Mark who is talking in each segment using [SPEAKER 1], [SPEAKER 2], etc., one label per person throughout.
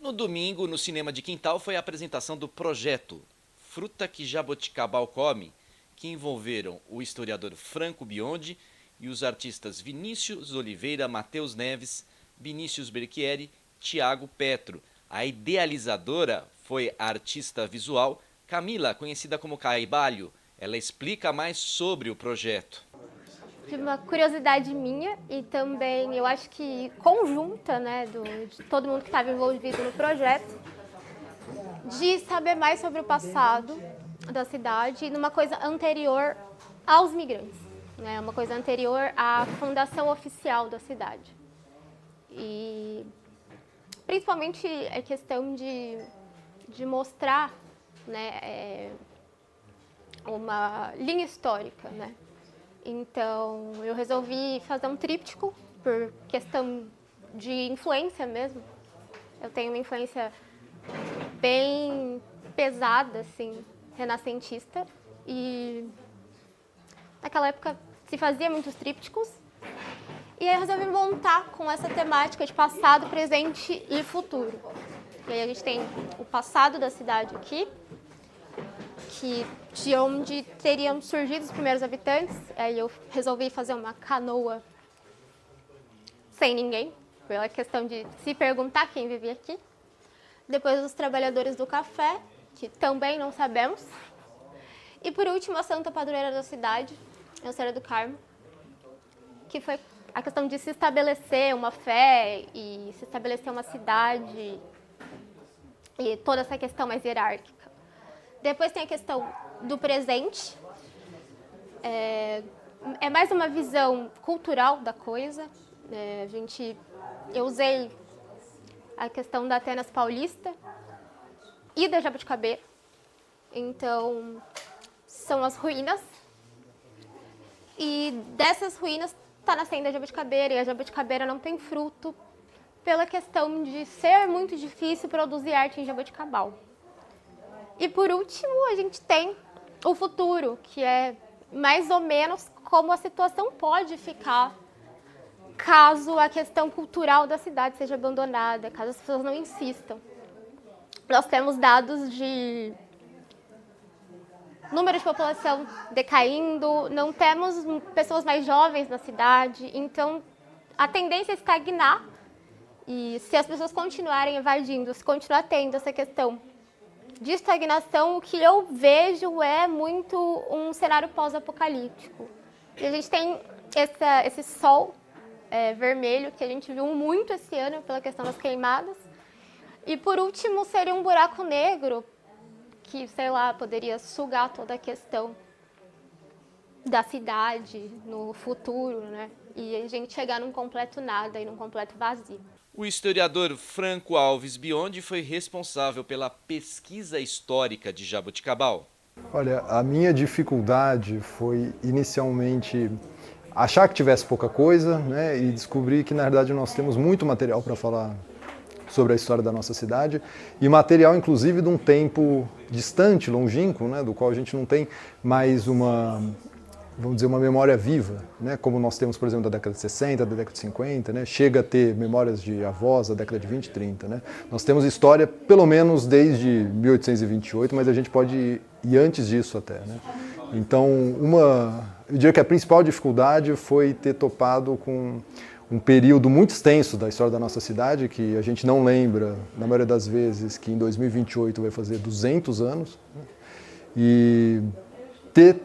[SPEAKER 1] No domingo, no Cinema de Quintal, foi a apresentação do projeto Fruta que Jaboticabal Come, que envolveram o historiador Franco Biondi e os artistas Vinícius Oliveira, Matheus Neves, Vinícius Berchieri, Tiago Petro. A idealizadora foi a artista visual Camila, conhecida como Caibalho. Ela explica mais sobre o projeto.
[SPEAKER 2] De uma curiosidade minha e também, eu acho que conjunta, né, de todo mundo que estava envolvido no projeto, de saber mais sobre o passado da cidade e numa coisa anterior aos migrantes, né, uma coisa anterior à fundação oficial da cidade. E principalmente a questão de mostrar, né, uma linha histórica, né. Então, eu resolvi fazer um tríptico por questão de influência mesmo. Eu tenho uma influência bem pesada, assim, renascentista. E naquela época se fazia muitos trípticos. E aí eu resolvi montar com essa temática de passado, presente e futuro. E aí a gente tem o passado da cidade aqui, de onde teriam surgido os primeiros habitantes. Aí eu resolvi fazer uma canoa sem ninguém, pela questão de se perguntar quem vivia aqui. Depois os trabalhadores do café, que também não sabemos. E por último a santa padroeira da cidade, a Senhora do Carmo, que foi a questão de se estabelecer uma fé e se estabelecer uma cidade e toda essa questão mais hierárquica. Depois tem a questão do presente, é mais uma visão cultural da coisa. Eu usei a questão da Atenas Paulista e da Jabuticabeira, então são as ruínas, e dessas ruínas está nascendo a Jabuticabeira, e a Jabuticabeira não tem fruto pela questão de ser muito difícil produzir arte em Jaboticabal. E por último, a gente tem o futuro, que é mais ou menos como a situação pode ficar caso a questão cultural da cidade seja abandonada, caso as pessoas não insistam. Nós temos dados de número de população decaindo, não temos pessoas mais jovens na cidade, então a tendência é estagnar. E se as pessoas continuarem evadindo, se continuar tendo essa questão de estagnação, o que eu vejo é muito um cenário pós-apocalíptico. E a gente tem esse sol vermelho, que a gente viu muito esse ano pela questão das queimadas. E por último, seria um buraco negro que, sei lá, poderia sugar toda a questão da cidade no futuro, né? E a gente chegar num completo nada e num completo vazio.
[SPEAKER 1] O historiador Franco Alves Biondi foi responsável pela pesquisa histórica de Jaboticabal.
[SPEAKER 3] Olha, a minha dificuldade foi inicialmente achar que tivesse pouca coisa, né, e descobrir que na verdade nós temos muito material para falar sobre a história da nossa cidade, e material inclusive de um tempo distante, longínquo, né, do qual a gente não tem mais uma, vamos dizer, uma memória viva, né, como nós temos, por exemplo, da década de 60, da década de 50, né, chega a ter memórias de avós da década de 20 e 30. Né. Nós temos história pelo menos desde 1828, mas a gente pode ir antes disso até. Né. Então, eu diria que a principal dificuldade foi ter topado com um período muito extenso da história da nossa cidade, que a gente não lembra, na maioria das vezes, que em 2028 vai fazer 200 anos, né, e ter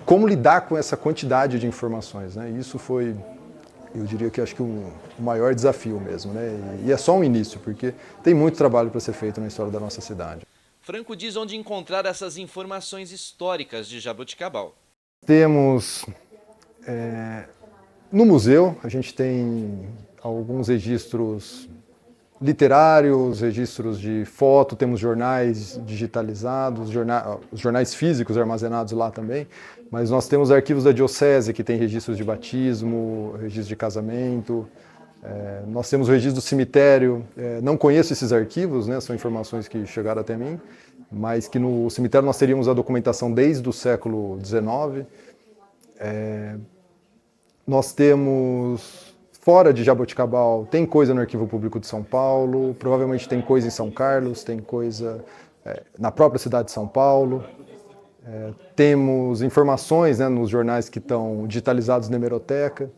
[SPEAKER 3] como lidar com essa quantidade de informações, né? Isso foi, eu diria que acho que o maior desafio mesmo, né? E é só um início, porque tem muito trabalho para ser feito na história da nossa cidade.
[SPEAKER 1] Franco diz onde encontrar essas informações históricas de Jaboticabal.
[SPEAKER 3] Temos no museu, a gente tem alguns registros literários, registros de foto, temos jornais digitalizados, os jornais físicos armazenados lá também, mas nós temos arquivos da Diocese, que tem registros de batismo, registros de casamento, nós temos o registro do cemitério, não conheço esses arquivos, né, são informações que chegaram até mim, mas que no cemitério nós teríamos a documentação desde o século XIX. Nós temos fora de Jaboticabal tem coisa no Arquivo Público de São Paulo, provavelmente tem coisa em São Carlos, tem coisa na própria cidade de São Paulo. Temos informações, né, nos jornais que estão digitalizados na hemeroteca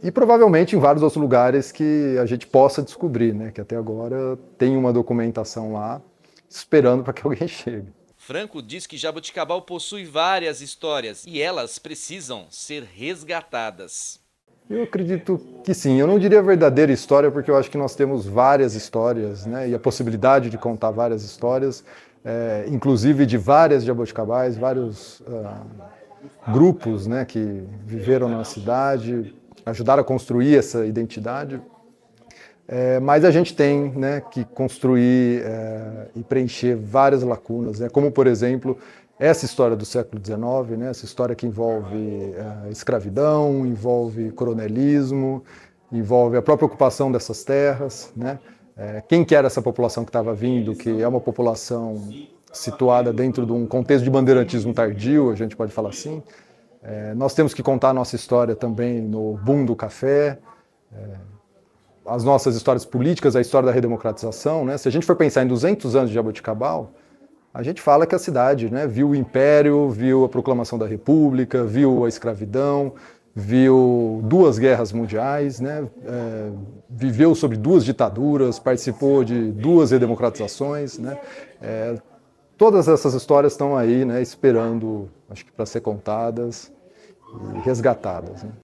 [SPEAKER 3] e provavelmente em vários outros lugares que a gente possa descobrir, né, que até agora tem uma documentação lá esperando para que alguém chegue.
[SPEAKER 1] Franco diz que Jaboticabal possui várias histórias e elas precisam ser resgatadas.
[SPEAKER 3] Eu acredito que sim. Eu não diria verdadeira história porque eu acho que nós temos várias histórias, né, e a possibilidade de contar várias histórias, inclusive de várias jaboticabais, vários grupos, né, que viveram na cidade, ajudaram a construir essa identidade. Mas a gente tem, né, que construir e preencher várias lacunas, né, como, por exemplo, essa história do século XIX, né, essa história que envolve escravidão, envolve coronelismo, envolve a própria ocupação dessas terras, né, quem que era essa população que estava vindo, que é uma população situada dentro de um contexto de bandeirantismo tardio, a gente pode falar assim. Nós temos que contar a nossa história também no boom do café, as nossas histórias políticas, a história da redemocratização, né? Se a gente for pensar em 200 anos de Jaboticabal, a gente fala que a cidade, né, viu o Império, viu a proclamação da República, viu a escravidão, viu 2 guerras mundiais, né, viveu sobre 2 ditaduras, participou de 2 redemocratizações, né? Todas essas histórias estão aí, né, esperando, acho que para ser contadas e resgatadas, né?